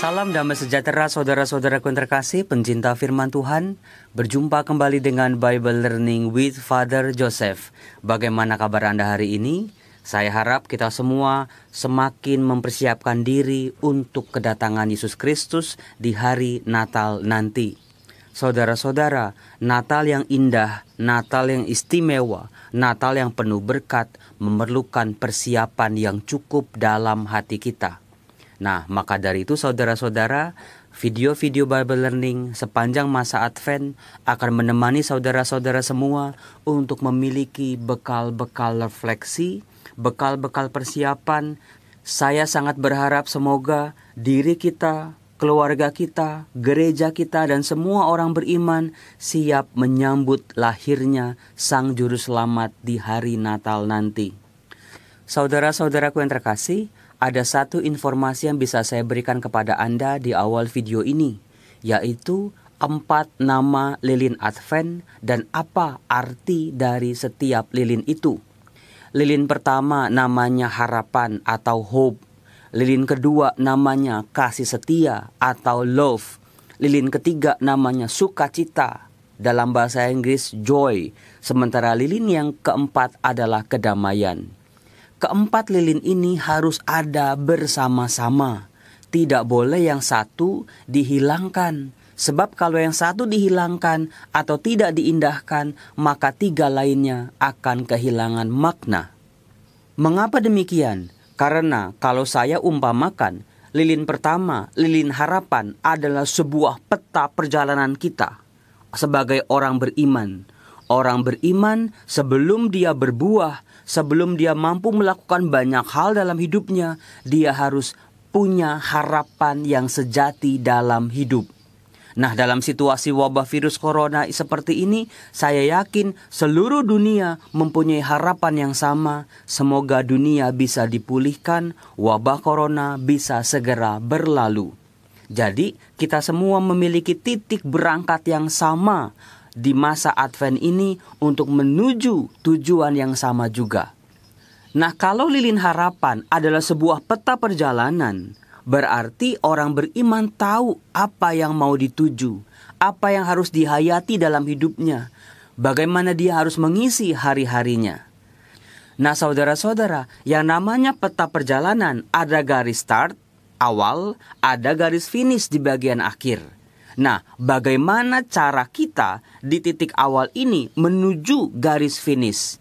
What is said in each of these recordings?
Salam damai sejahtera saudara-saudaraku yang terkasih, pencinta firman Tuhan. Berjumpa kembali dengan Bible Learning with Father Joseph. Bagaimana kabar Anda hari ini? Saya harap kita semua semakin mempersiapkan diri untuk kedatangan Yesus Kristus di hari Natal nanti. Saudara-saudara, Natal yang indah, Natal yang istimewa, Natal yang penuh berkat memerlukan persiapan yang cukup dalam hati kita. Nah, maka dari itu saudara-saudara, video-video Bible Learning sepanjang masa Advent akan menemani saudara-saudara semua untuk memiliki bekal-bekal refleksi, bekal-bekal persiapan. Saya sangat berharap semoga diri kita, keluarga kita, gereja kita, dan semua orang beriman siap menyambut lahirnya Sang Juru Selamat di hari Natal nanti. Saudara-saudaraku yang terkasih, ada satu informasi yang bisa saya berikan kepada Anda di awal video ini, yaitu 4 nama lilin Advent dan apa arti dari setiap lilin itu. Lilin pertama namanya harapan atau hope. Lilin kedua namanya kasih setia atau love. Lilin ketiga namanya sukacita, dalam bahasa Inggris joy. Sementara lilin yang keempat adalah kedamaian. Keempat lilin ini harus ada bersama-sama. Tidak boleh yang satu dihilangkan. Sebab kalau yang satu dihilangkan atau tidak diindahkan, maka 3 lainnya akan kehilangan makna. Mengapa demikian? Karena kalau saya umpamakan, lilin pertama, lilin harapan adalah sebuah peta perjalanan kita sebagai orang beriman. Orang beriman sebelum dia berbuah, sebelum dia mampu melakukan banyak hal dalam hidupnya, dia harus punya harapan yang sejati dalam hidup. Nah, dalam situasi wabah virus corona seperti ini, saya yakin seluruh dunia mempunyai harapan yang sama. Semoga dunia bisa dipulihkan, wabah corona bisa segera berlalu. Jadi, kita semua memiliki titik berangkat yang sama di masa Advent ini untuk menuju tujuan yang sama juga. Nah, kalau lilin harapan adalah sebuah peta perjalanan, berarti orang beriman tahu apa yang mau dituju, apa yang harus dihayati dalam hidupnya, bagaimana dia harus mengisi hari-harinya. Nah, saudara-saudara, yang namanya peta perjalanan ada garis start, awal, ada garis finish di bagian akhir. Nah, bagaimana cara kita di titik awal ini menuju garis finish?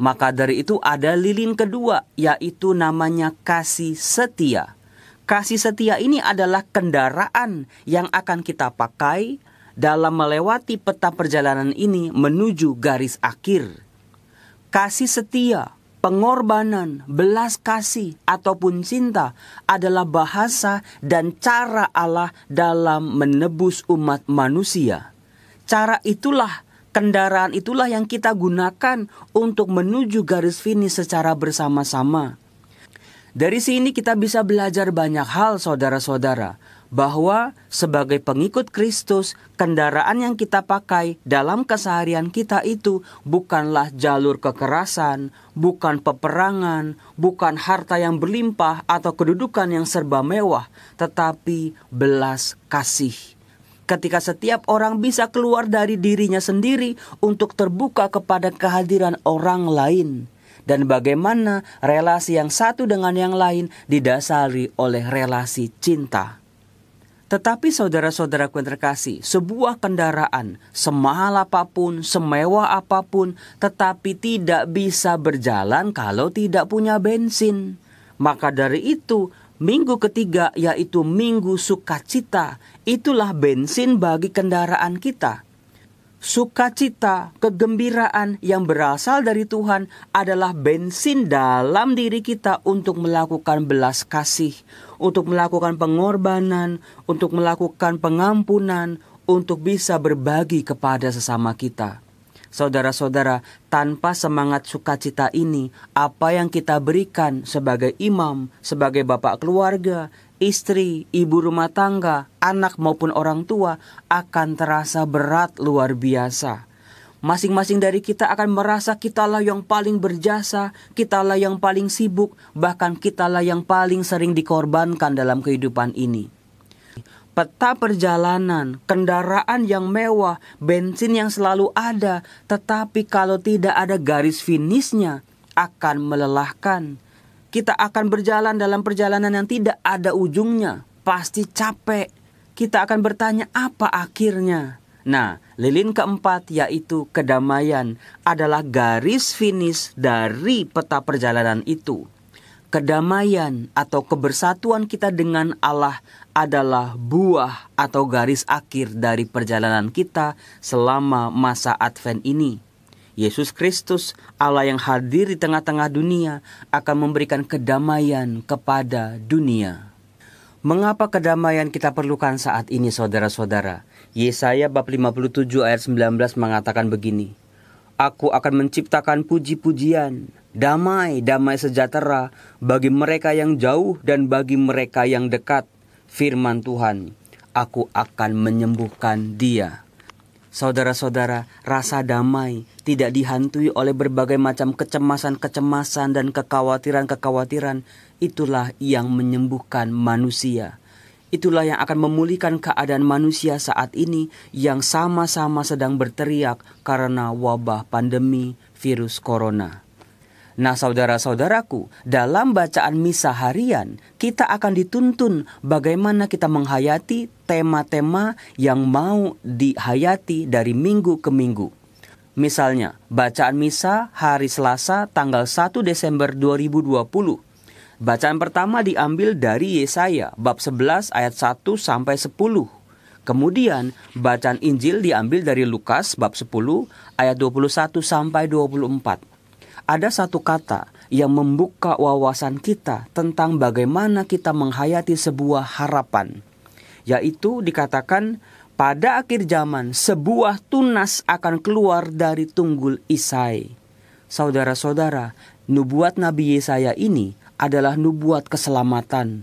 Maka dari itu ada lilin kedua, yaitu namanya kasih setia. Kasih setia ini adalah kendaraan yang akan kita pakai dalam melewati peta perjalanan ini menuju garis akhir. Kasih setia, pengorbanan, belas kasih, ataupun cinta adalah bahasa dan cara Allah dalam menebus umat manusia. Cara itulah, kendaraan itulah yang kita gunakan untuk menuju garis finish secara bersama-sama. Dari sini kita bisa belajar banyak hal, saudara-saudara, bahwa sebagai pengikut Kristus, kendaraan yang kita pakai dalam keseharian kita itu bukanlah jalur kekerasan, bukan peperangan, bukan harta yang berlimpah atau kedudukan yang serba mewah, tetapi belas kasih. Ketika setiap orang bisa keluar dari dirinya sendiri untuk terbuka kepada kehadiran orang lain. Dan bagaimana relasi yang satu dengan yang lain didasari oleh relasi cinta. Tetapi saudara-saudaraku yang terkasih, sebuah kendaraan semahal apapun, semewah apapun, tetapi tidak bisa berjalan kalau tidak punya bensin. Maka dari itu, minggu ketiga yaitu Minggu Sukacita, itulah bensin bagi kendaraan kita. Sukacita, kegembiraan yang berasal dari Tuhan adalah bensin dalam diri kita untuk melakukan belas kasih, untuk melakukan pengorbanan, untuk melakukan pengampunan, untuk bisa berbagi kepada sesama kita. Saudara-saudara, tanpa semangat sukacita ini, apa yang kita berikan sebagai imam, sebagai bapak keluarga, istri, ibu rumah tangga, anak maupun orang tua akan terasa berat luar biasa. Masing-masing dari kita akan merasa kitalah yang paling berjasa, kitalah yang paling sibuk, bahkan kitalah yang paling sering dikorbankan dalam kehidupan ini. peta perjalanan, kendaraan yang mewah, bensin yang selalu ada, tetapi kalau tidak ada garis finishnya, akan melelahkan. Kita akan berjalan dalam perjalanan yang tidak ada ujungnya, pasti capek. Kita akan bertanya apa akhirnya. Nah, lilin keempat yaitu kedamaian adalah garis finish dari peta perjalanan itu. Kedamaian atau kebersatuan kita dengan Allah adalah buah atau garis akhir dari perjalanan kita selama masa Advent ini. Yesus Kristus, Allah yang hadir di tengah-tengah dunia, akan memberikan kedamaian kepada dunia. Mengapa kedamaian kita perlukan saat ini, saudara-saudara? Yesaya bab 57 ayat 19 mengatakan begini, Aku akan menciptakan puji-pujian, damai sejahtera bagi mereka yang jauh dan bagi mereka yang dekat. Firman Tuhan, aku akan menyembuhkan dia. Saudara-saudara, rasa damai tidak dihantui oleh berbagai macam kecemasan-kecemasan dan kekhawatiran-kekhawatiran. Itulah yang menyembuhkan manusia. Itulah yang akan memulihkan keadaan manusia saat ini yang sama-sama sedang berteriak karena wabah pandemi virus corona. Nah, saudara-saudaraku, dalam bacaan misa harian, kita akan dituntun bagaimana kita menghayati tema-tema yang mau dihayati dari minggu ke minggu. Misalnya, bacaan misa hari Selasa tanggal 1 Desember 2020. Bacaan pertama diambil dari Yesaya bab 11 ayat 1 sampai 10. Kemudian bacaan Injil diambil dari Lukas bab 10 ayat 21 sampai 24. Ada satu kata yang membuka wawasan kita tentang bagaimana kita menghayati sebuah harapan, yaitu dikatakan pada akhir zaman sebuah tunas akan keluar dari tunggul Isai. Saudara-saudara, nubuat Nabi Yesaya ini adalah nubuat keselamatan.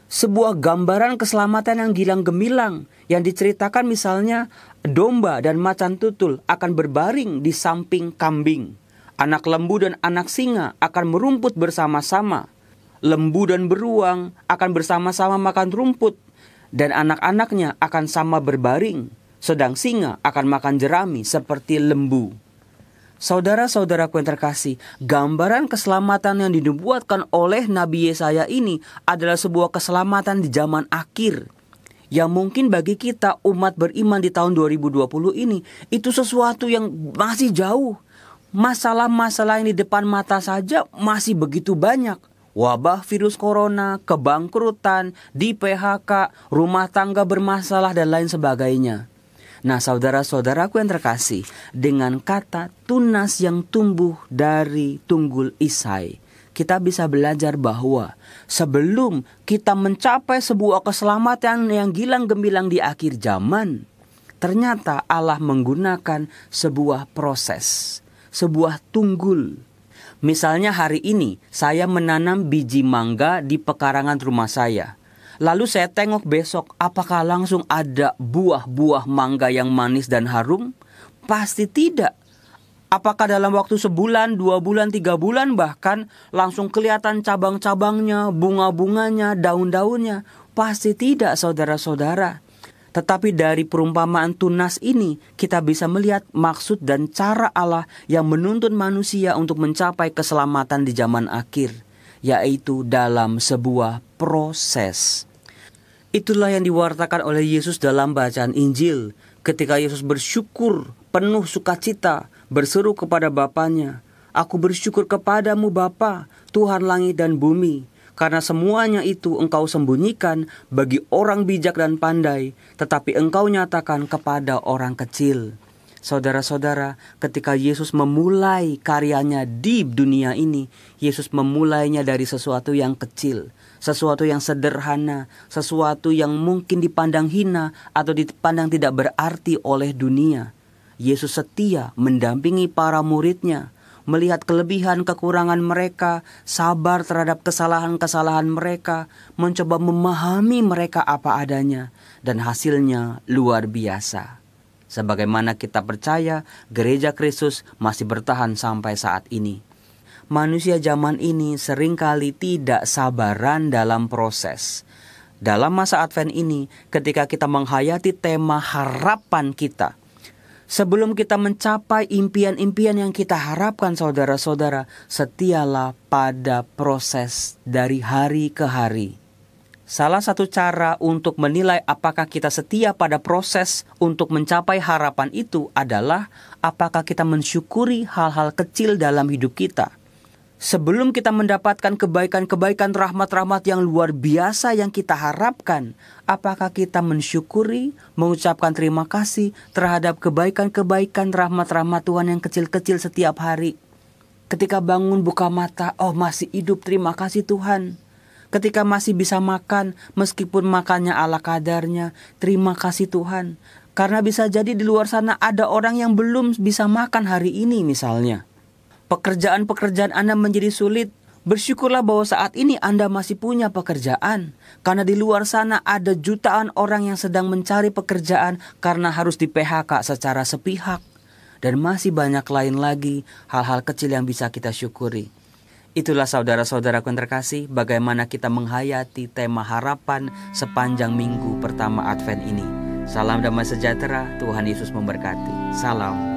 Sebuah gambaran keselamatan yang gilang gemilang yang diceritakan misalnya domba dan macan tutul akan berbaring di samping kambing. Anak lembu dan anak singa akan merumput bersama-sama. Lembu dan beruang akan bersama-sama makan rumput. Dan anak-anaknya akan sama berbaring. Sedang singa akan makan jerami seperti lembu. Saudara-saudaraku yang terkasih, gambaran keselamatan yang dinubuatkan oleh Nabi Yesaya ini adalah sebuah keselamatan di zaman akhir. Yang mungkin bagi kita umat beriman di tahun 2020 ini, itu sesuatu yang masih jauh. Masalah-masalah yang di depan mata saja masih begitu banyak. Wabah virus corona, kebangkrutan, di PHK, rumah tangga bermasalah dan lain sebagainya. Nah, saudara-saudaraku yang terkasih, dengan kata tunas yang tumbuh dari tunggul Isai, kita bisa belajar bahwa sebelum kita mencapai sebuah keselamatan yang gilang gemilang di akhir zaman, ternyata Allah menggunakan sebuah proses, sebuah tunggul. Misalnya hari ini saya menanam biji mangga di pekarangan rumah saya. Lalu saya tengok besok apakah langsung ada buah-buah mangga yang manis dan harum? Pasti tidak. Apakah dalam waktu sebulan, 2 bulan, 3 bulan bahkan langsung kelihatan cabang-cabangnya, bunga-bunganya, daun-daunnya? Pasti tidak, saudara-saudara. Tetapi dari perumpamaan tunas ini kita bisa melihat maksud dan cara Allah yang menuntun manusia untuk mencapai keselamatan di zaman akhir, yaitu dalam sebuah proses. Itulah yang diwartakan oleh Yesus dalam bacaan Injil. Ketika Yesus bersyukur, penuh sukacita, berseru kepada Bapanya, Aku bersyukur kepadamu Bapa, Tuhan langit dan bumi, karena semuanya itu Engkau sembunyikan bagi orang bijak dan pandai, tetapi Engkau nyatakan kepada orang kecil. Saudara-saudara, ketika Yesus memulai karyanya di dunia ini, Yesus memulainya dari sesuatu yang kecil, sesuatu yang sederhana, sesuatu yang mungkin dipandang hina atau dipandang tidak berarti oleh dunia. Yesus setia mendampingi para muridnya, melihat kelebihan kekurangan mereka, sabar terhadap kesalahan-kesalahan mereka, mencoba memahami mereka apa adanya, dan hasilnya luar biasa. Sebagaimana kita percaya, gereja Kristus masih bertahan sampai saat ini. Manusia zaman ini seringkali tidak sabaran dalam proses. dalam masa Advent ini, ketika kita menghayati tema harapan kita, sebelum kita mencapai impian-impian yang kita harapkan, saudara-saudara, setialah pada proses dari hari ke hari. Salah satu cara untuk menilai apakah kita setia pada proses untuk mencapai harapan itu adalah apakah kita mensyukuri hal-hal kecil dalam hidup kita. Sebelum kita mendapatkan kebaikan-kebaikan, rahmat-rahmat yang luar biasa yang kita harapkan, apakah kita mensyukuri, mengucapkan terima kasih terhadap kebaikan-kebaikan, rahmat-rahmat Tuhan yang kecil-kecil setiap hari? Ketika bangun buka mata, oh masih hidup, terima kasih Tuhan. Ketika masih bisa makan, meskipun makannya ala kadarnya, terima kasih Tuhan. Karena bisa jadi di luar sana ada orang yang belum bisa makan hari ini misalnya. Pekerjaan-pekerjaan Anda menjadi sulit. Bersyukurlah bahwa saat ini Anda masih punya pekerjaan. Karena di luar sana ada jutaan orang yang sedang mencari pekerjaan karena harus di PHK secara sepihak. Dan masih banyak lain lagi hal-hal kecil yang bisa kita syukuri. Itulah saudara-saudaraku yang terkasih, bagaimana kita menghayati tema harapan sepanjang minggu pertama Advent ini. Salam damai sejahtera, Tuhan Yesus memberkati. Salam.